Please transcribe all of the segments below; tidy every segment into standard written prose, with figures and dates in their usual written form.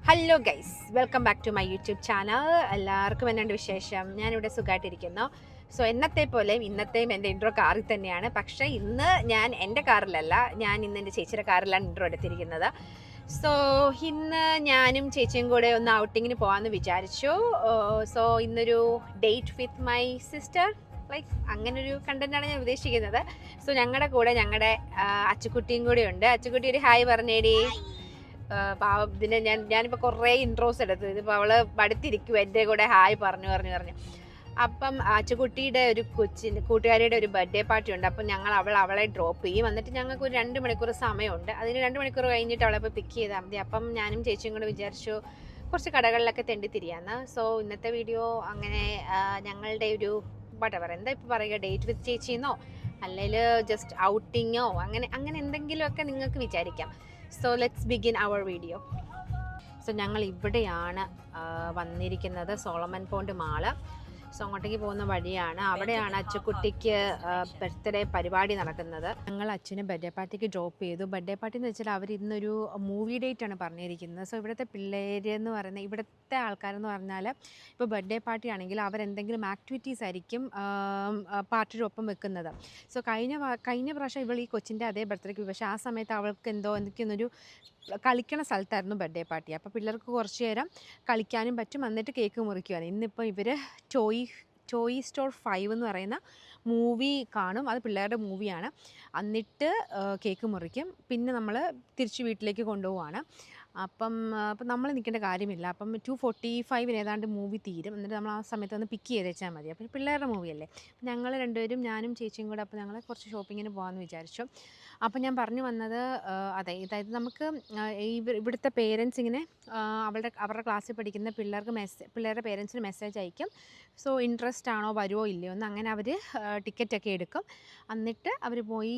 Hello guys, welcome back to my YouTube channel. എല്ലാവർക്കും എന്നാണ്ട് വിശേഷം? ഞാനിവിടെ സുഖമായിട്ടിരിക്കുന്നു. സോ എന്നത്തെ പോലെയും ഇന്നത്തെയും എൻ്റെ ഇൻട്രോ കാറിൽ തന്നെയാണ്. പക്ഷേ ഇന്ന് ഞാൻ എൻ്റെ കാറിലല്ല, ഞാൻ ഇന്ന് എൻ്റെ ചേച്ചിയുടെ കാറിലാണ് ഇൻട്രോ എടുത്തിരിക്കുന്നത്. സോ ഇന്ന് ഞാനും ചേച്ചിയും കൂടെ ഒന്ന് ഔട്ടിങ്ങിന് പോകാമെന്ന് വിചാരിച്ചു. സോ ഇന്നൊരു date with my sister, like അങ്ങനൊരു കണ്ടന്റാണ് ഞാൻ ഉദ്ദേശിക്കുന്നത്. സോ ഞങ്ങളുടെ കൂടെ ഞങ്ങളുടെ അച്ചുക്കുട്ടിയും കൂടെ ഉണ്ട്. അച്ചുക്കുട്ടി ഒരു ഹായ് പറഞ്ഞേടി. പാവം ഇതിനെ ഞാനിപ്പോൾ കുറേ ഇൻട്രോസ് എടുത്തു. ഇതിപ്പോൾ അവൾ അടുത്തിരിക്കും എൻ്റെ കൂടെ ഹായ് പറഞ്ഞു. അപ്പം അച്ചുകുട്ടിയുടെ ഒരു കൂട്ടുകാരിയുടെ ഒരു ബർത്ത്ഡേ പാർട്ടി ഉണ്ട്. അപ്പം അവളെ ഡ്രോപ്പ് ചെയ്യും. എന്നിട്ട് ഞങ്ങൾക്ക് ഒരു 2 മണിക്കൂർ സമയമുണ്ട്. അതിന് 2 മണിക്കൂർ കഴിഞ്ഞിട്ട് അവളെ ഇപ്പോൾ പിക്ക് ചെയ്താൽ മതി. അപ്പം ഞാനും ചേച്ചിയും കൂടെ വിചാരിച്ചു കുറച്ച് കടകളിലൊക്കെ തെണ്ടിത്തിരിയാന്ന്. സോ ഇന്നത്തെ വീഡിയോ അങ്ങനെ ഞങ്ങളുടെ ഒരു എന്താ ഇപ്പോൾ പറയുക, ഡേറ്റ് വിത്ത് ചേച്ചിന്നോ അല്ലെങ്കിൽ ജസ്റ്റ് ഔട്ടിങ്ങോ അങ്ങനെ എന്തെങ്കിലുമൊക്കെ നിങ്ങൾക്ക് വിചാരിക്കാം. So let's begin our video. So ഞങ്ങൾ ഇവിടെയാണ് വന്നിരിക്കുന്നത്, സോളമൻ പോണ്ട് മാള്. സോ അങ്ങോട്ടേക്ക് പോകുന്ന വഴിയാണ്. അവിടെയാണ് അച്ചുക്കുട്ടിക്ക് ബർത്ത്ഡേ പരിപാടി നടക്കുന്നത്. ഞങ്ങൾ അച്ഛനെ ബർത്ത്ഡേ പാർട്ടിക്ക് ഡ്രോപ്പ് ചെയ്തു. ബർത്ത്ഡേ പാർട്ടി എന്ന് വെച്ചാൽ അവർ ഇന്നൊരു മൂവി ഡേറ്റ് ആണ് പറഞ്ഞിരിക്കുന്നത്. സോ ഇവിടുത്തെ പിള്ളേരെന്ന് പറയുന്നത്, ഇവിടുത്തെ ആൾക്കാരെന്ന് പറഞ്ഞാൽ ഇപ്പോൾ ബർത്ത്ഡേ പാർട്ടി ആണെങ്കിൽ അവരെന്തെങ്കിലും ആക്ടിവിറ്റീസ് ആയിരിക്കും പാർട്ടിയുടെ ഒപ്പം വെക്കുന്നത്. സോ കഴിഞ്ഞ പ്രാവശ്യം ഇവൾ ഈ കൊച്ചിൻ്റെ അതേ ബർത്ത്ഡേക്ക് പോയി. പക്ഷേ ആ സമയത്ത് അവൾക്ക് എന്തൊക്കെയൊന്നൊരു കളിക്കണ സ്ഥലത്തായിരുന്നു ബർത്ത്ഡേ പാർട്ടി. അപ്പോൾ പിള്ളേർക്ക് കുറച്ച് നേരം കളിക്കാനും പറ്റും, എന്നിട്ട് കേക്ക് മുറിക്കുവാണ്. ഇന്നിപ്പോൾ ഇവർ ടോയ് സ്റ്റോർ 5 എന്ന് പറയുന്ന മൂവി കാണും. അത് പിള്ളേരുടെ മൂവിയാണ്. എന്നിട്ട് കേക്ക് മുറിക്കും. പിന്നെ നമ്മൾ തിരിച്ച് വീട്ടിലേക്ക് കൊണ്ടുപോവാണ്. അപ്പം നമ്മൾ നിൽക്കേണ്ട കാര്യമില്ല. അപ്പം 2:45 ഏതാണ്ട് മൂവി തീരും. എന്നിട്ട് നമ്മൾ ആ സമയത്ത് ഒന്ന് പിക്ക് ചെയ്ത് വെച്ചാൽ മതി. അപ്പം പിള്ളേരുടെ മൂവിയല്ലേ. ഞങ്ങൾ രണ്ടുപേരും, ഞാനും ചേച്ചിയും കൂടെ, അപ്പോൾ ഞങ്ങൾ കുറച്ച് ഷോപ്പിങ്ങിന് പോകാമെന്ന് വിചാരിച്ചു. അപ്പം ഞാൻ പറഞ്ഞു വന്നത് അതായത് നമുക്ക് ഇവിടുത്തെ പേരൻസ് ഇങ്ങനെ അവരുടെ ക്ലാസ്സിൽ പഠിക്കുന്ന പിള്ളേരുടെ പേരൻസിന് മെസ്സേജ് അയക്കും. സോ ഇൻട്രസ്റ്റ് ആണോ, വരുമോ ഇല്ലയോ എന്ന്. അങ്ങനെ അവർ ടിക്കറ്റൊക്കെ എടുക്കും. എന്നിട്ട് അവർ പോയി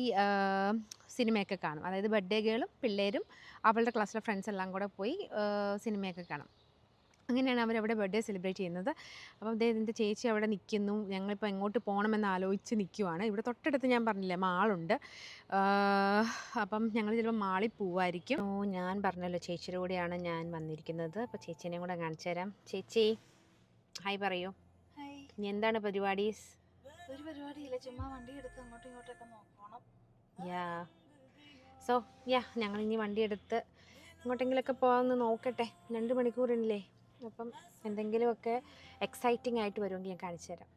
സിനിമയൊക്കെ കാണും. അതായത് ബർത്ത്ഡേ ഗേളും പിള്ളേരും അവളുടെ ക്ലാസ്സിലെ ഫ്രണ്ട്സ് എല്ലാം കൂടെ പോയി സിനിമയൊക്കെ കാണും. അങ്ങനെയാണ് അവരവിടെ ബർത്ത്ഡേ സെലിബ്രേറ്റ് ചെയ്യുന്നത്. അപ്പം ഇതിൻ്റെ ചേച്ചി അവിടെ നിൽക്കുന്നു. ഞങ്ങളിപ്പോൾ എങ്ങോട്ട് പോകണമെന്ന് ആലോചിച്ച് നിൽക്കുവാണ്. ഇവിടെ തൊട്ടടുത്ത് ഞാൻ പറഞ്ഞില്ലേ മാളുണ്ട്. അപ്പം ഞങ്ങൾ ചിലപ്പോൾ മാളിൽ പോവായിരിക്കും. ഞാൻ പറഞ്ഞല്ലോ ചേച്ചിയുടെ കൂടെയാണ് ഞാൻ വന്നിരിക്കുന്നത്. അപ്പോൾ ചേച്ചീനെയും കൂടെ കാണിച്ചു തരാം. ചേച്ചി ഹായ് പറയൂ. ഇനി എന്താണ് പരിപാടീസ്? ഒരു പരിപാടിയില്ല, ചുമ്മാ വണ്ടി എടുത്ത് അങ്ങോട്ടും ഇങ്ങോട്ടൊക്കെ നോക്കണം. ഞങ്ങൾ ഇനി വണ്ടി എടുത്ത് എങ്ങോട്ടെങ്കിലുമൊക്കെ പോകാമെന്ന് നോക്കട്ടെ. 2 മണിക്കൂറില്ലേ. അപ്പം എന്തെങ്കിലുമൊക്കെ എക്സൈറ്റിംഗ് ആയിട്ട് വരുമെങ്കിൽ ഞാൻ കാണിച്ചു തരാം.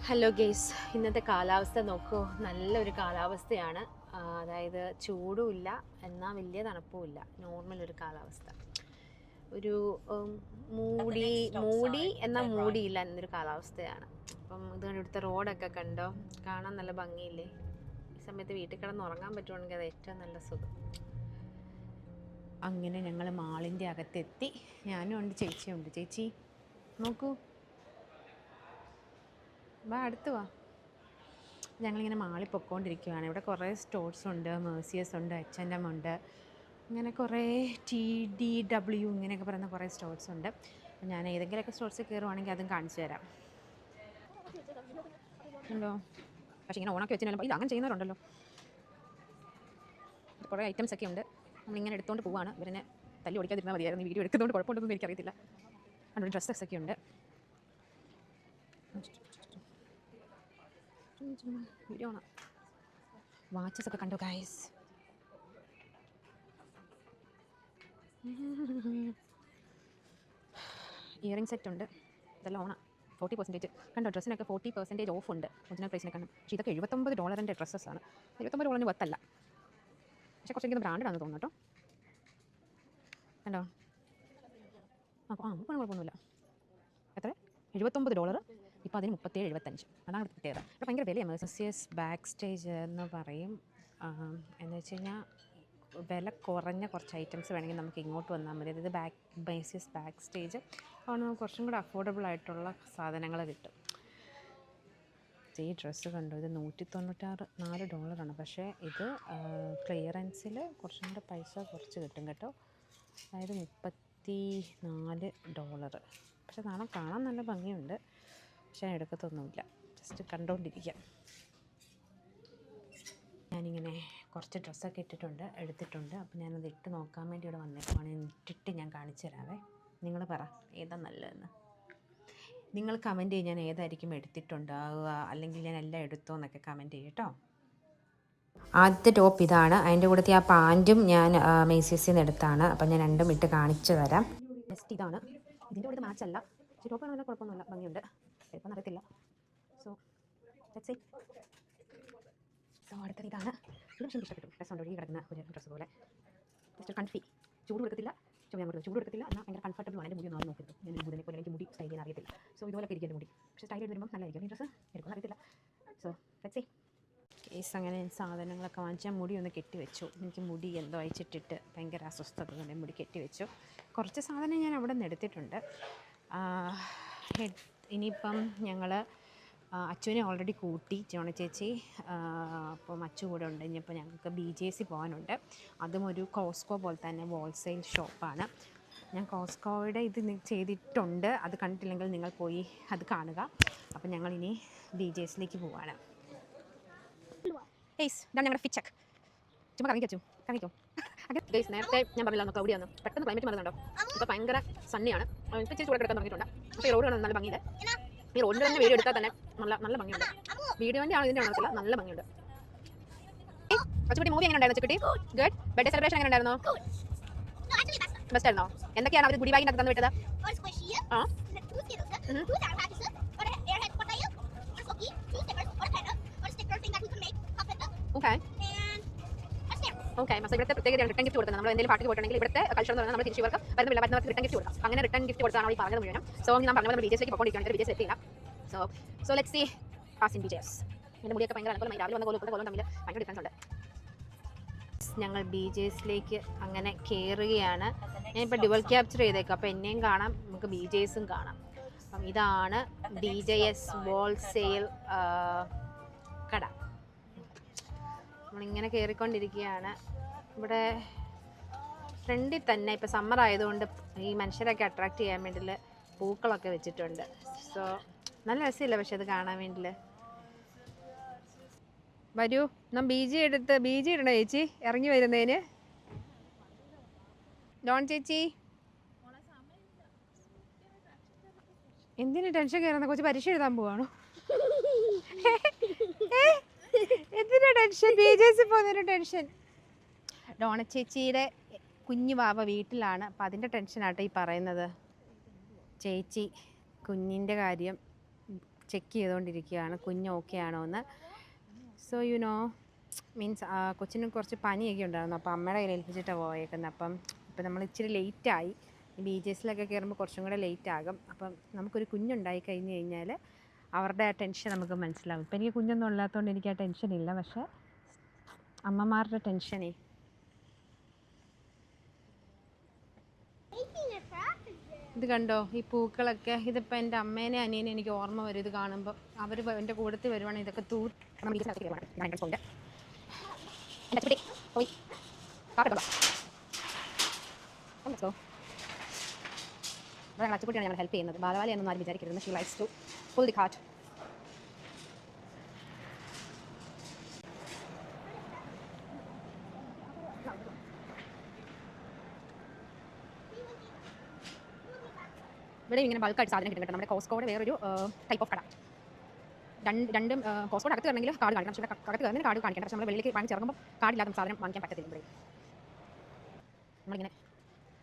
ഹലോ ഗേസ്, ഇന്നത്തെ കാലാവസ്ഥ നോക്കൂ. നല്ലൊരു കാലാവസ്ഥയാണ്. അതായത് ചൂടും ഇല്ല, എന്നാൽ വലിയ തണുപ്പും ഇല്ല. നോർമൽ ഒരു കാലാവസ്ഥ. ഒരു മൂടി എന്നാൽ മൂടിയില്ല എന്നൊരു കാലാവസ്ഥയാണ്. അപ്പം ഇതുകൊണ്ട് ഇവിടുത്തെ റോഡൊക്കെ കണ്ടോ, കാണാൻ നല്ല ഭംഗിയില്ലേ. ഈ സമയത്ത് വീട്ടിൽ കിടന്ന് ഉറങ്ങാൻ പറ്റുവാണെങ്കിൽ അത് ഏറ്റവും നല്ല സുഖം. അങ്ങനെ ഞങ്ങൾ മാളിൻ്റെ അകത്തെത്തി. ഞാനും ഉണ്ട്, ചേച്ചിയുണ്ട്. ചേച്ചി നോക്കൂ, അടുത്ത് വാ. ഞങ്ങളിങ്ങനെ മാളിൽ പൊയ്ക്കൊണ്ടിരിക്കുകയാണ്. ഇവിടെ കുറേ സ്റ്റോർസ് ഉണ്ട്. മേഴ്സിയസ് ഉണ്ട്, H&M ഉണ്ട്, ഇങ്ങനെ കുറേ TDW ഇങ്ങനെയൊക്കെ പറയുന്ന കുറേ സ്റ്റോർസ് ഉണ്ട്. അപ്പം ഞാൻ ഏതെങ്കിലുമൊക്കെ സ്റ്റോർസിൽ കയറുവാണെങ്കിൽ അതും കാണിച്ചു തരാം. ഉണ്ടോ? പക്ഷേ ഇങ്ങനെ ഓണൊക്കെ വെച്ചിട്ടുണ്ടല്ലോ, ഇത് അങ്ങനെ ചെയ്യുന്നവരുണ്ടല്ലോ. കുറേ ഐറ്റംസ് ഒക്കെ ഉണ്ട്. നമ്മളിങ്ങനെ എടുത്തുകൊണ്ട് പോവാണ്. ഇവരെന്നെ തല്ലി ഓടിക്കാതിരുന്നാൽ മതിയായിരുന്നു. വീഡിയോ എടുക്കുന്നതുകൊണ്ട് കുഴപ്പമുണ്ടെന്നൊന്നും എനിക്കറിയത്തില്ല. അതുകൊണ്ട് ഡ്രസ്സസ് ഒക്കെ ഉണ്ട്. വീഡിയോ ആണ്. വാച്ചസ് ഒക്കെ കണ്ടോ ഗൈസ്? ഇയറിംഗ് സെറ്റ് ഉണ്ട്. ഇതെല്ലാം ഓണ 40% കണ്ടോ. ഡ്രസ്സിനൊക്കെ 40% ഓഫ് ഉണ്ട് ഒറിജിനൽ പ്രൈസിനെ കണ്ടു. പക്ഷേ ഇതൊക്കെ $79 ഡ്രസ്സസ്സാണ്. $79 വത്തല്ല. പക്ഷേ കുറച്ചെങ്കിലും ബ്രാൻഡാണെന്ന് തോന്നുന്നു കേട്ടോ. കണ്ടോ? നമുക്ക് കുഴപ്പമൊന്നുമില്ല. എത്ര? $79. ഇപ്പോൾ അതിന് $37.75. അതാണ് പ്രത്യേകത. അപ്പോൾ ഭയങ്കര വിലയാണ്. മേഴ്സിയസ് ബാക്ക് സ്റ്റേജ് എന്ന് പറയും. എന്ന് വെച്ച് കഴിഞ്ഞാൽ വില കുറഞ്ഞ കുറച്ച് ഐറ്റംസ് വേണമെങ്കിൽ നമുക്ക് ഇങ്ങോട്ട് വന്നാൽ മതി. അതായത് മേഴ്സിയസ് ബാക്ക് സ്റ്റേജ് ആണ്. കുറച്ചും കൂടെ അഫോർഡബിൾ ആയിട്ടുള്ള സാധനങ്ങൾ കിട്ടും. ഈ ഡ്രസ്സ് കണ്ടോ, ഇത് $194. പക്ഷേ ഇത് ക്ലിയറൻസിൽ കുറച്ചും കൂടെ പൈസ കുറച്ച് കിട്ടും കേട്ടോ. അതായത് $34. പക്ഷെ കാണാൻ നല്ല ഭംഗിയുണ്ട്. പക്ഷെ ഞാൻ എടുക്കത്തൊന്നുമില്ല, ജസ്റ്റ് കണ്ടുകൊണ്ടിരിക്കാം. ഞാനിങ്ങനെ കുറച്ച് ഡ്രസ്സൊക്കെ എടുത്തിട്ടുണ്ട്. അപ്പോൾ ഞാനത് ഇട്ട് നോക്കാൻ വേണ്ടി ഇവിടെ വന്നേക്കുവാണ്. ഇട്ടിട്ട് ഞാൻ കാണിച്ചു കാണിച്ചു തരാവേ. നിങ്ങൾ പറ ഏതാ നല്ലതെന്ന്. നിങ്ങൾ കമൻറ്റ് ചെയ്യും ഞാൻ ഏതായിരിക്കും എടുത്തിട്ടുണ്ടാവുക, അല്ലെങ്കിൽ ഞാൻ എല്ലാം എടുത്തോ എന്നൊക്കെ കമൻറ്റ് ചെയ്യും കേട്ടോ. ആദ്യത്തെ ടോപ്പ് ഇതാണ്. അതിൻ്റെ കൂടത്തെ ആ പാൻറ്റും ഞാൻ മേസിസിൽ നിന്ന് എടുത്താണ്. അപ്പം ഞാൻ രണ്ടും ഇട്ട് കാണിച്ചു തരാം. ജസ്റ്റ് ഇതാണ്. ഇതിൻ്റെ കൂടെ മാച്ചല്ല, പക്ഷേ ടോപ്പ് നല്ല കുഴപ്പമൊന്നുമില്ല, ഭംഗിയുണ്ട്. ചിലപ്പോൾ അറിയത്തില്ല. സോ അടുത്തത് ഇതാണ്. ഇത് പക്ഷേ എനിക്ക് ഇഷ്ടപ്പെട്ടു. ഡ്രസ്സ് ഉണ്ടോ ഈ കിടക്കുന്ന ഒരു ഡ്രസ്സ് പോലെ ജസ്റ്റ് കൺഫി. ചൂട് കൊടുക്കത്തില്ല, ചൂട് എടുക്കത്തില്ല, എന്നാൽ ഭയങ്കര കംഫർട്ടബിൾ ആണ്. എൻ്റെ മുടി ഒന്നും നോക്കരുത്, ഞാൻ മുടിനെ പോലെ എനിക്ക് മുടി സ്റ്റൈൽ ചെയ്യാൻ അറിയത്തില്ല. സോ ഇതുപോലെ ഇരിക്കും എൻ്റെ മുടി, പക്ഷേ സ്റ്റൈൽ ചെയ്ത് വരുമ്പോൾ നല്ലതായിരിക്കും. ഈ ഡ്രസ്സ് എടുക്കുമെന്ന് അറിയത്തില്ല. So let's see. കേസ് അങ്ങനെ സാധനങ്ങളൊക്കെ വാങ്ങിച്ചാൽ മുടി ഒന്ന് കെട്ടിവെച്ചു. എനിക്ക് മുടി എന്തോ അയച്ചിട്ടിട്ട് ഭയങ്കര അസ്വസ്ഥത കൊണ്ട് മുടി കെട്ടിവെച്ചു. കുറച്ച് സാധനം ഞാൻ അവിടെ നിന്ന് എടുത്തിട്ടുണ്ട്. ഇനിയിപ്പം ഞങ്ങൾ അച്ചുവിനെ ഓൾറെഡി കൂട്ടി, ജോണ ചേച്ചി. അപ്പം അച്ചു കൂടെ ഉണ്ട്. ഇനിയിപ്പോൾ ഞങ്ങൾക്ക് BJC പോകാനുണ്ട്. അതും ഒരു കോസ്കോ പോലെ തന്നെ ഹോൾസെയിൽ ഷോപ്പാണ്. ഞാൻ കോസ്കോയുടെ ഇത് ചെയ്തിട്ടുണ്ട്, അത് കണ്ടിട്ടില്ലെങ്കിൽ നിങ്ങൾ പോയി അത് കാണുക. അപ്പം ഞങ്ങളിനി BJCയിലേക്ക് പോവാണ്. ഗൈസ് ഇതാണ് ഞങ്ങളുടെ ഫിറ്റ് ചെക്ക്. ചുമ്മാ കറങ്ങിക്കോ ഗൈസ്. നേരത്തെ ഞാൻ പറഞ്ഞില്ല ക്ലൗഡിയാണ്, പെട്ടെന്ന് ക്ലൈമറ്റ് മാറുന്നുണ്ടോ. ഇപ്പോൾ ഭയങ്കര സണ്ണിയാണ്. എനിക്ക് ഇച്ചിരി ചൂട് കിടക്കാൻ തുടങ്ങിയിട്ടുണ്ട്. പക്ഷേ ഈ റോഡ് കാണാൻ നല്ല ഭംഗിയുണ്ട്. ഈ റോഡിൻ്റെ തന്നെ വീഡിയോ എടുത്താൽ തന്നെ നല്ല ഭംഗിയുണ്ട്. വീഡിയോൻ്റെ ആണ് ഇതിൻ്റെ ആണെന്നില്ല, നല്ല ഭംഗിയുണ്ട്. അച്ചുകുട്ടി മൂവി എങ്ങനെ ഉണ്ടായിരുന്നു അച്ചുകുട്ടി? ഗുഡ്. ബർത്ത്ഡേ സെലിബ്രേഷൻ എങ്ങനെ ഉണ്ടായിരുന്നു? ബെസ്റ്റ് ആയിരുന്നോ? എന്തൊക്കെയാണ് അവർ ഗുഡി ബാഗിനകത്ത് തന്നു വിട്ടത്? ആ ഓക്കെ. മസാല ഇവിടുത്തെ പ്രത്യേക റിട്ടേൺ ഗിഫ്റ്റ് കൊടുക്കുന്നത്. നമ്മൾ എന്തെങ്കിലും പാർട്ടിക്ക് പോയിട്ടുണ്ടെങ്കിൽ ഇവിടുത്തെ കൾച്ചർ എന്ന് പറഞ്ഞാൽ നമ്മൾ തിരിച്ചവർക്ക് വരുന്നവർക്ക് റിട്ടേൺ ഗിഫ്റ്റ് കൊടുക്കാം. അങ്ങനെ റിട്ടേൺ ഗിഫ്റ്റ് കൊടുത്താണ് ഈ പറഞ്ഞത് മുഴുവൻ. സോ ഞാൻ പറഞ്ഞ നമ്മൾ BJCയിലേക്ക് പോയിക്കൊണ്ടിരിക്കുകയാണ്. BJC എത്തിയില്ല. So let's see pass in BJS. എൻ്റെ മുടിയൊക്കെ ഭയങ്കര അനുകൂലമായി. രാവിലെ വന്ന കോലും തമ്മിൽ ഭയങ്കര ഡിഫറൻസ് ഉണ്ട്. ഞങ്ങൾ BJCയിലേക്ക് അങ്ങനെ കയറുകയാണ്. ഞാനിപ്പോൾ ഡുവൽ ക്യാപ്ചർ ചെയ്തേക്കും, അപ്പോൾ എന്നെയും കാണാം, നമുക്ക് BJSും കാണാം. അപ്പം ഇതാണ് BJS ഹോൾസെയിൽ കട. നമ്മളിങ്ങനെ കയറിക്കൊണ്ടിരിക്കുകയാണ്. ഇവിടെ ഫ്രണ്ടിൽ തന്നെ ഇപ്പോൾ സമ്മർ ആയതുകൊണ്ട് ഈ മനുഷ്യരൊക്കെ അട്രാക്റ്റ് ചെയ്യാൻ വേണ്ടിയിട്ട് പൂക്കളൊക്കെ വെച്ചിട്ടുണ്ട്. സോ നല്ല രസമില്ല പക്ഷെ അത് കാണാൻ വേണ്ടിയിട്ട്. വരൂ, നാം BJ ഇടണോ ചേച്ചി ഇറങ്ങി വരുന്നതിന്? ഡോൺ ചേച്ചി എന്തിനു ടെൻഷൻ കയറുന്ന? കൊച്ചു പരീക്ഷ എഴുതാൻ പോവാണോ? എന്തിനാ ടെൻഷൻ? BJC പോകുന്നതിന് ടെൻഷൻ. ഡോണ ചേച്ചിയുടെ കുഞ്ഞു വാവ വീട്ടിലാണ്, അപ്പം അതിൻ്റെ ടെൻഷനാട്ടോ ഈ പറയുന്നത്. ചേച്ചി കുഞ്ഞിൻ്റെ കാര്യം ചെക്ക് ചെയ്തുകൊണ്ടിരിക്കുകയാണ്, കുഞ്ഞ് ഓക്കെ ആണോ എന്ന്. സോ യു നോ മീൻസ് കൊച്ചിന് കുറച്ച് പനിയൊക്കെ ഉണ്ടായിരുന്നു, അപ്പോൾ അമ്മയുടെ കയ്യിൽ ഏൽപ്പിച്ചിട്ടാണ് പോയേക്കുന്നത്. അപ്പം ഇപ്പം നമ്മൾ ഇച്ചിരി ലേറ്റായി. BJCയിലൊക്കെ കയറുമ്പോൾ കുറച്ചും കൂടെ ലേറ്റ് ആകും. അപ്പം നമുക്കൊരു കുഞ്ഞുണ്ടായി കഴിഞ്ഞ് കഴിഞ്ഞാൽ അവരുടെ ആ ടെൻഷൻ നമുക്ക് മനസ്സിലാവും. ഇപ്പം എനിക്ക് കുഞ്ഞൊന്നും ഇല്ലാത്തതുകൊണ്ട് എനിക്ക് ആ ടെൻഷനില്ല, പക്ഷേ അമ്മമാരുടെ ടെൻഷനേ. ഇത് കണ്ടോ ഈ പൂക്കളൊക്കെ? ഇതിപ്പോൾ എൻ്റെ അമ്മേനെ അനിയനെ എനിക്ക് ഓർമ്മ വരും ഇത് കാണുമ്പോൾ. അവർ എൻ്റെ കൂടത്തിൽ വരുവാണെങ്കിൽ ഇതൊക്കെ അച്ചുകുട്ടിയാണ് ഞങ്ങൾ ഹെൽപ്പ് ചെയ്യുന്നത്. ബാലവാലി എന്നൊന്നും ആരും വിചാരിക്കരുത്. She likes to pull the cart. ഇവിടെ ഇങ്ങനെ ബൾക്കായിട്ട് സാധനം കിട്ടും കേട്ടോ. നമ്മുടെ കോസ്കോയുടെ വേറൊരു ടൈപ്പ് ഓഫ് കട. രണ്ടും കോസ്കോയുടെ അകത്ത് വരണമെങ്കിൽ കാർഡ് കാണിക്കണം, പക്ഷേ അകത്ത് കയറുന്നതിന് കാർഡ് കാണിക്കണം. പക്ഷേ നമ്മൾ വെളിയിലേക്ക് വാങ്ങിച്ചിറങ്ങുമ്പോൾ കാർഡില്ലാത്ത സാധനം വാങ്ങിക്കാൻ പറ്റത്തില്ല. ഇവിടെ നമ്മളിങ്ങനെ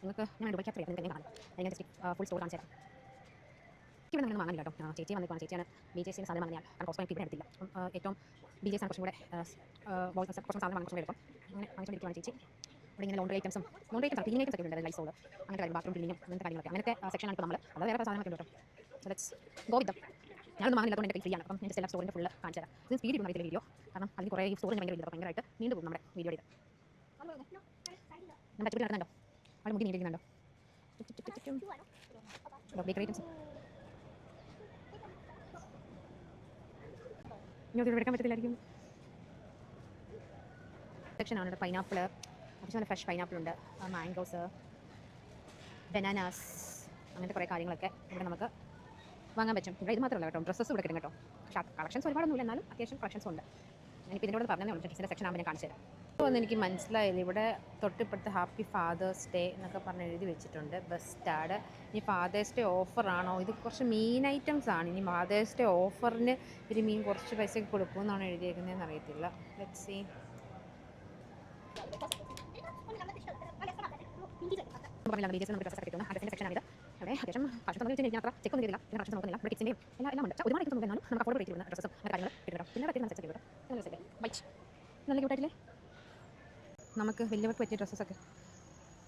നിങ്ങൾക്ക് ഞാൻ ഡുബൈ ക്യാപ്ചർ ചെയ്യാം, നിങ്ങൾക്ക് കാണാം. അതിങ്ങനെ ജസ്റ്റ് ഫുൾ സ്റ്റോർ കാണിച്ചു തരാം. ഇവിടെ നമ്മൾ വാങ്ങാനില്ല കേട്ടോ. ചേച്ചി വന്നിട്ടാണ്, ചേച്ചിയാണ് BJCയുടെ സാധനം വാങ്ങിയാൽ. കാരണം കോസ്കോ എനിക്ക് ഇവിടെ എടുത്തില്ല. ഏറ്റവും BJC ആണ് കുറച്ചും കൂടെ കുറച്ചും സാധനം വാങ്ങി കുറച്ചും കൂടെ എടുക്കും. അങ്ങനെ വാങ്ങിച്ചുകൊണ്ടിരിക്കുകയാണ് ചേച്ചി. ഇവിടെ ഇങ്ങനെ ലോണ്ടറി ഐറ്റംസും ക്ലീനിങ് ഐറ്റംസ് ഒക്കെ ഉണ്ട്. ലൈസോൾ അങ്ങനത്തെ കാര്യം, ബാത്റൂം ക്ലീനിങ്ങും അങ്ങനത്തെ കാര്യങ്ങളൊക്കെ. അങ്ങനത്തെ സെക്ഷനാണ് ഇപ്പോൾ നമ്മൾ. അത് വേറെ സാധനങ്ങളൊക്കെ ഉണ്ട് കേട്ടോ. So let's go with dum. ഞാനൊന്നും വാങ്ങില്ലാത്തതുകൊണ്ട് എൻ്റെ ഫ്രീ ആണ്. അപ്പം ഞാൻ ജസ്റ്റ് എല്ലാ സ്റ്റോറിൻ്റെ ഫുള്ള് കാണിച്ചു തരാം. ഇത് സ്പീഡ് ഇടുന്ന അറിയത്തില്ല വീഡിയോ, കാരണം അതിന് കുറേ സ്റ്റോറിന് ഭയങ്കര വലിയ ഭയങ്കരമായിട്ട് നീണ്ടു പോകും നമ്മുടെ വീഡിയോ. ഇത് നമ്മുടെ അച്ചുകുട്ടി നടക്കുന്നുണ്ടോ? അവിടെ മുടി നീണ്ടിരിക്കുന്നുണ്ടോ? ബേക്കറി ഐറ്റംസ് ഇങ്ങോട്ട് എടുക്കാൻ പറ്റത്തില്ലായിരിക്കും. സെക്ഷനാണ് ഇവിടെ. പൈനാപ്പിൾ, കുറച്ച് നല്ല ഫ്രഷ് പൈനാപ്പിൾ ഉണ്ട്, മാംഗോസ്, ബനാനാസ്, അങ്ങനത്തെ കുറേ കാര്യങ്ങളൊക്കെ ഇവിടെ നമുക്ക് വാങ്ങാൻ പറ്റും. ഇവിടെ ഇത് മാത്രമല്ല കേട്ടോ, ഡ്രസ്സസ് ഇവിടെ കിട്ടും കേട്ടോ. പക്ഷേ കളക്ഷൻസ് ഒരുപാടൊന്നുമില്ല, എന്നാലും അത്യാവശ്യം കളക്ഷൻസ് ഉണ്ട്. ഞാനിപ്പോൾ ഇതിൻ്റെ കൂടെ പറഞ്ഞതേ ഉള്ളൂ. ഡ്രസ്സിൻ്റെ സെക്ഷൻ ആകുമ്പോൾ ഞാൻ കാണിച്ചു തരാം. ഒന്നും എനിക്ക് മനസ്സിലായില്ല. ഇവിടെ തൊട്ടിപ്പുറത്ത് ഹാപ്പി ഫാദേഴ്സ് ഡേ എന്നൊക്കെ പറഞ്ഞ് എഴുതി വെച്ചിട്ടുണ്ട്. ബസ്റ്റാഡ്. ഇനി ഫാദേഴ്സ് ഡേ ഓഫറാണോ? ഇത് കുറച്ച് മീൻ ഐറ്റംസ് ആണ്. ഇനി ഫാദേഴ്സ് ഡേ ഓഫറിന് ഒരു മീൻ കുറച്ച് പൈസയ്ക്ക് കൊടുക്കുമെന്നാണ് എഴുതിയേക്കുന്നതെന്ന് അറിയത്തില്ല. Let's see. പറഞ്ഞില്ല ബീജസ് നമുക്ക് ഡ്രസ്സൊക്കെ കിട്ടുന്നു. ഡ്രസ്സിൻ്റെ സെക്ഷനാണിത്. അവിടെ അത്യാവശ്യം ഫാഷൻ സമയം വെച്ച് കഴിഞ്ഞാൽ അത്ര ചെക്ക് ഒന്നും ചെയ്തില്ല. പിന്നെ കളക്ഷൻ നോക്കുന്നില്ല. ഇവിടെ കിഡ്സിൻ്റെയും എല്ലാം ഉണ്ട്. ഒരുപാട് ഐറ്റംസ് നോക്കുന്നുണ്ട്. നമുക്ക് അഫോർഡ് റേറ്റ് വരുന്ന ഡ്രസ്സും അങ്ങനെ കാര്യങ്ങൾ കിട്ടും. പിന്നെ പറ്റിയ സെറ്റ് ചെയ്തു. നല്ല രസമല്ലേ? വൈറ്റ് നല്ല ക്യൂട്ടായിട്ടില്ലേ? നമുക്ക് വലിയവർക്ക് പറ്റിയ ഡ്രസ്സൊക്കെ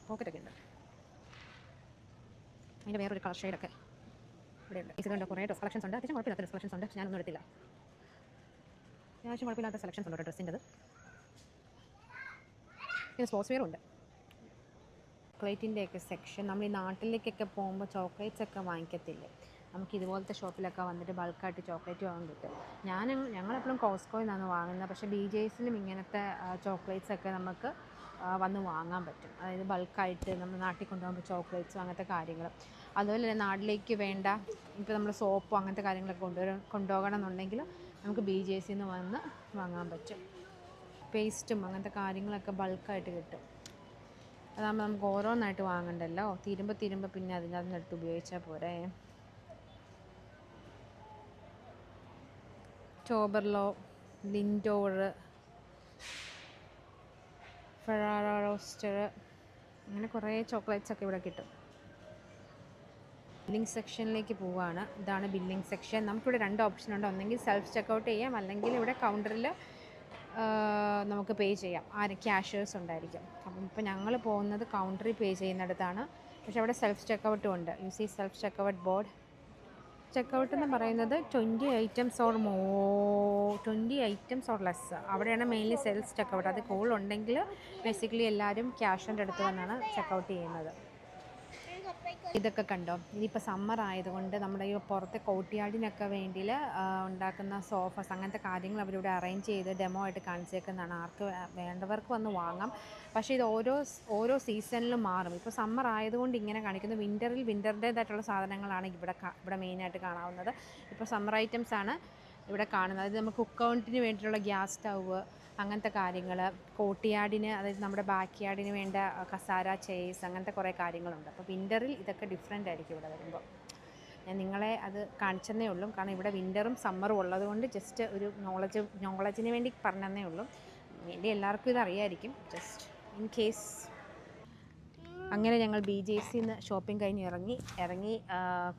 പോക്കറ്റൊക്കെ ഉണ്ട്. അതിൻ്റെ വേറൊരു കളർ ഷെയ്ഡൊക്കെ ഇവിടെ ഉണ്ട്. ഇതുകൊണ്ട് കുറേ ഡ്രസ് കളക്ഷൻസ് ഉണ്ട്. അത്യാവശ്യം കുഴപ്പമില്ലാത്ത ഡ്രസ് കളക്ഷൻസ് ഉണ്ട്. ഞാനൊന്നും എടുത്തില്ല. അത്യാവശ്യം കുഴപ്പമില്ലാത്ത സെലക്ഷൻസ് ഉണ്ട് ഡ്രസ്സിൻ്റെത്. പിന്നെ സ്പോർട്സ് വെയറും ഉണ്ട്. ചോക്ലേറ്റിൻ്റെയൊക്കെ സെക്ഷൻ. നമ്മൾ ഈ നാട്ടിലേക്കൊക്കെ പോകുമ്പോൾ ചോക്ലേറ്റ്സ് ഒക്കെ വാങ്ങിക്കത്തില്ലേ, നമുക്ക് ഇതുപോലത്തെ ഷോപ്പിലൊക്കെ വന്നിട്ട് ബൾക്കായിട്ട് ചോക്ലേറ്റ് വാങ്ങാൻ കിട്ടും. ഞങ്ങളെപ്പോഴും കോസ്കോയിൽ നിന്നാണ് വാങ്ങുന്നത്. പക്ഷേ BJ'സിലും ഇങ്ങനത്തെ ചോക്ലേറ്റ്സ് ഒക്കെ നമുക്ക് വന്ന് വാങ്ങാൻ പറ്റും. അതായത് ബൾക്കായിട്ട് നമ്മൾ നാട്ടിൽ കൊണ്ടുപോകുമ്പോൾ ചോക്ലേറ്റ്സും അങ്ങനത്തെ കാര്യങ്ങൾ. അതുപോലെ തന്നെ നാട്ടിലേക്ക് വേണ്ട ഇപ്പോൾ നമ്മൾ സോപ്പോ അങ്ങനത്തെ കാര്യങ്ങളൊക്കെ കൊണ്ടുപോകണം എന്നുണ്ടെങ്കിൽ നമുക്ക് BJ'സിൽ നിന്ന് വന്ന് വാങ്ങാൻ പറ്റും. പേസ്റ്റും അങ്ങനത്തെ കാര്യങ്ങളൊക്കെ ബൾക്കായിട്ട് കിട്ടും. അതാകുമ്പോൾ നമുക്ക് ഓരോന്നായിട്ട് വാങ്ങണ്ടല്ലോ. തീരുമ്പോൾ പിന്നെ അതിനകത്ത് ഉപയോഗിച്ചാൽ പോരെ. ടോബർലോ, ലിൻഡോർ, ഫെറാറോ റോസ്റ്റർ, അങ്ങനെ കുറേ ചോക്ലേറ്റ്സ് ഒക്കെ ഇവിടെ കിട്ടും. ബില്ലിംഗ് സെക്ഷനിലേക്ക് പോവുകയാണ്. ഇതാണ് ബില്ലിംഗ് സെക്ഷൻ. നമുക്കിവിടെ 2 ഓപ്ഷനുണ്ട്. ഒന്നെങ്കിൽ സെൽഫ് ചെക്കൗട്ട് ചെയ്യാം, അല്ലെങ്കിൽ ഇവിടെ കൗണ്ടറിൽ നമുക്ക് പേ ചെയ്യാം. ക്യാഷേഴ്സ് ഉണ്ടായിരിക്കും. അപ്പം ഇപ്പോൾ ഞങ്ങൾ പോകുന്നത് കൗണ്ടറിൽ പേ ചെയ്യുന്നിടത്താണ്. പക്ഷേ അവിടെ സെൽഫ് ചെക്കൗട്ടും ഉണ്ട്. You see self checkout board. Checkout എന്ന് പറയുന്നത് 20 items ഓർ ലെസ്. അവിടെയാണ് മെയിൻലി സെൽഫ് ചെക്കൗട്ട്. അത് കൂടുതലുണ്ടെങ്കിൽ ബേസിക്കലി എല്ലാവരും ക്യാഷിൻ്റെ അടുത്ത് വന്നാണ് ചെക്കൗട്ട് ചെയ്യുന്നത്. ഇതൊക്കെ കണ്ടോ? ഇനിയിപ്പോൾ സമ്മർ ആയതുകൊണ്ട് നമ്മുടെ ഈ പുറത്തെ കോർട്ട്യാർഡിനൊക്കെ വേണ്ടിയിൽ ഉണ്ടാക്കുന്ന സോഫസ് അങ്ങനത്തെ കാര്യങ്ങൾ അവരിവിടെ അറേഞ്ച് ചെയ്ത് ഡെമോ ആയിട്ട് കാണിച്ചേക്കുന്നതാണ്. ആർക്ക് വേണ്ടവർക്ക് വന്ന് വാങ്ങാം. പക്ഷേ ഇത് ഓരോ സീസണിലും മാറും. ഇപ്പോൾ സമ്മർ ആയതുകൊണ്ട് ഇങ്ങനെ കാണിക്കുന്നു. വിൻ്ററിൻ്റേതായിട്ടുള്ള സാധനങ്ങളാണ് ഇവിടെ മെയിനായിട്ട് കാണാവുന്നത്. ഇപ്പോൾ സമ്മർ ഐറ്റംസ് ആണ് ഇവിടെ കാണുന്നത്. അത് നമുക്ക് കുക്ക് ഔട്ടിന് വേണ്ടിയിട്ടുള്ള ഗ്യാസ് സ്റ്റൗവ് അങ്ങനത്തെ കാര്യങ്ങൾ, കോർട്ട്യാർഡിന് അതായത് നമ്മുടെ ബാക്ക് യാർഡിന് വേണ്ട കസാര, ചെയർസ് അങ്ങനത്തെ കുറേ കാര്യങ്ങളുണ്ട്. അപ്പോൾ വിൻ്ററിൽ ഇതൊക്കെ ഡിഫറെൻ്റ് ആയിരിക്കും ഇവിടെ വരുമ്പോൾ. ഞാൻ നിങ്ങളെ അത് കാണിച്ചെന്നേ ഉള്ളൂ. കാരണം ഇവിടെ വിൻ്ററും സമ്മറും ഉള്ളതുകൊണ്ട് ജസ്റ്റ് ഒരു നോളജിന് വേണ്ടി പറഞ്ഞതന്നേ ഉള്ളൂ. വേണ്ടി എല്ലാവർക്കും ഇത് അറിയായിരിക്കും, ജസ്റ്റ് ഇൻ കേസ്. അങ്ങനെ ഞങ്ങൾ BJ'സിൽ നിന്ന് ഷോപ്പിംഗ് കഴിഞ്ഞ് ഇറങ്ങി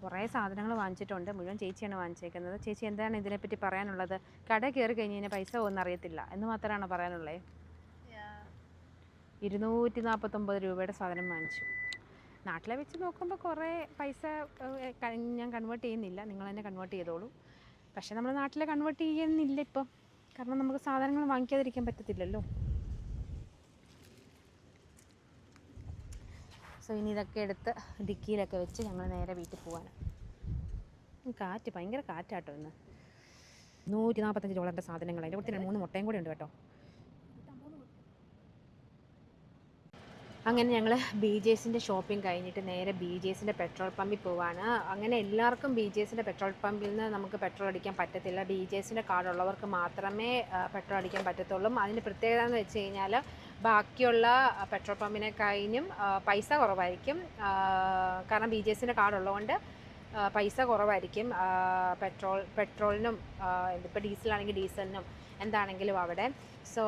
കുറേ സാധനങ്ങൾ വാങ്ങിച്ചിട്ടുണ്ട്. മുഴുവൻ ചേച്ചിയാണ് വാങ്ങിച്ചേക്കുന്നത്. ചേച്ചി എന്താണ് ഇതിനെപ്പറ്റി പറയാനുള്ളത്? കട കയറി കഴിഞ്ഞ് കഴിഞ്ഞാൽ പൈസ പോകുമെന്ന് അറിയത്തില്ല എന്ന് മാത്രമാണോ പറയാനുള്ളത്? 249 രൂപയുടെ സാധനം വാങ്ങിച്ചു. നാട്ടിലെ വെച്ച് നോക്കുമ്പോൾ കുറേ പൈസ ഞാൻ കൺവേർട്ട് ചെയ്യുന്നില്ല, നിങ്ങൾ തന്നെ കൺവേർട്ട് ചെയ്തോളൂ. പക്ഷേ നമ്മൾ നാട്ടിൽ കൺവേർട്ട് ചെയ്യുന്നില്ല ഇപ്പം, കാരണം നമുക്ക് സാധനങ്ങൾ വാങ്ങിക്കാതിരിക്കാൻ പറ്റത്തില്ലല്ലോ. സോ ഇനി ഇതൊക്കെ എടുത്ത് ഡിക്കിയിലൊക്കെ വെച്ച് ഞങ്ങൾ നേരെ വീട്ടിൽ പോകാൻ. കാറ്റ് ഭയങ്കര കാറ്റാട്ടോ ഇന്ന്. $145 സാധനങ്ങൾ. അതിൻ്റെ കൂടെ 3 മുട്ടയും കൂടെ ഉണ്ട് കേട്ടോ. അങ്ങനെ ഞങ്ങൾ BJ'സിൻ്റെ ഷോപ്പിംഗ് കഴിഞ്ഞിട്ട് നേരെ BJ'സിൻ്റെ പെട്രോൾ പമ്പിൽ പോവാണ്. അങ്ങനെ എല്ലാവർക്കും BJ'സിൻ്റെ പെട്രോൾ പമ്പിൽ നിന്ന് നമുക്ക് പെട്രോൾ അടിക്കാൻ പറ്റത്തില്ല. BJ'സിൻ്റെ കാർഡ് ഉള്ളവർക്ക് മാത്രമേ പെട്രോൾ അടിക്കാൻ പറ്റത്തുള്ളൂ. അതിൻ്റെ പ്രത്യേകത എന്ന് വെച്ച് കഴിഞ്ഞാൽ ബാക്കിയുള്ള പെട്രോൾ പമ്പിനെക്കാളും പൈസ കുറവായിരിക്കും. കാരണം BJ'സിൻ്റെ കാർഡ് ഉള്ളതുകൊണ്ട് പൈസ കുറവായിരിക്കും പെട്രോളിനും. ഇപ്പോൾ ഡീസലാണെങ്കിൽ ഡീസലിനും എന്താണെങ്കിലും അവിടെ. സോ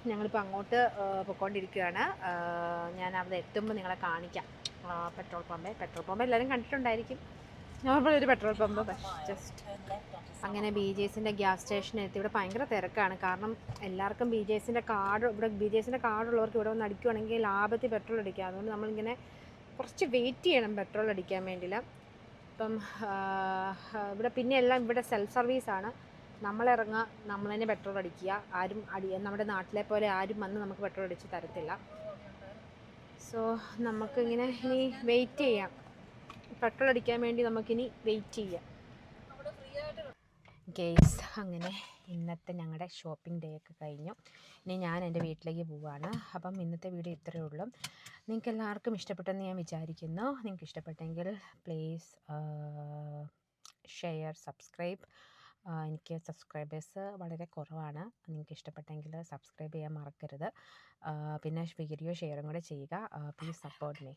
ഞങ്ങളിപ്പോൾ അങ്ങോട്ട് പോയിക്കൊണ്ടിരിക്കുകയാണ്. ഞാൻ അവിടെ എത്തുമ്പോൾ നിങ്ങളെ കാണിക്കാം. പെട്രോൾ പമ്പ് എല്ലാവരും കണ്ടിട്ടുണ്ടായിരിക്കും. നോർമൽ ഒരു പെട്രോൾ പമ്പ്. ജസ്റ്റ് അങ്ങനെ BJ'സിൻ്റെ ഗ്യാസ് സ്റ്റേഷനിൽ എത്തി. ഇവിടെ ഭയങ്കര തിരക്കാണ്. കാരണം എല്ലാവർക്കും BJ'സിൻ്റെ കാർഡുള്ളവർക്ക് ഇവിടെ വന്ന് അടിക്കുവാണെങ്കിൽ ലാഭത്തിൽ പെട്രോൾ അടിക്കാം. അതുകൊണ്ട് നമ്മളിങ്ങനെ കുറച്ച് വെയിറ്റ് ചെയ്യണം പെട്രോൾ അടിക്കാൻ വേണ്ടിയില്ല. ഇപ്പം ഇവിടെ പിന്നെ എല്ലാം ഇവിടെ സെൽഫ് സർവീസാണ്. നമ്മളിറങ്ങുക, നമ്മൾ തന്നെ പെട്രോൾ അടിക്കുക. ആരും നമ്മുടെ നാട്ടിലെ പോലെ ആരും വന്ന് നമുക്ക് പെട്രോൾ അടിച്ച് തരത്തില്ല. സോ നമുക്കിങ്ങനെ ഇനി വെയിറ്റ് ചെയ്യാം. പെട്രോൾ അടിക്കാൻ വേണ്ടി നമുക്കിനി വെയിറ്റ് ചെയ്യാം. ഗെയ്സ്, അങ്ങനെ ഇന്നത്തെ ഞങ്ങളുടെ ഷോപ്പിംഗ് ഡേ ഒക്കെ കഴിഞ്ഞു. ഇനി ഞാൻ എൻ്റെ വീട്ടിലേക്ക് പോവുകയാണ്. അപ്പം ഇന്നത്തെ വീഡിയോ ഇത്രയേ ഉള്ളൂ. നിങ്ങൾക്ക് എല്ലാവർക്കും ഇഷ്ടപ്പെട്ടെന്ന് ഞാൻ വിചാരിക്കുന്നു. നിങ്ങൾക്ക് ഇഷ്ടപ്പെട്ടെങ്കിൽ പ്ലീസ് ഷെയർ, സബ്സ്ക്രൈബ് എനിക്ക് സബ്സ്ക്രൈബേഴ്സ് വളരെ കുറവാണ്. നിങ്ങൾക്ക് ഇഷ്ടപ്പെട്ടെങ്കിൽ സബ്സ്ക്രൈബ് ചെയ്യാൻ മറക്കരുത്. പിന്നെ വീഡിയോ ഷെയറും കൂടെ ചെയ്യുക. Please support me.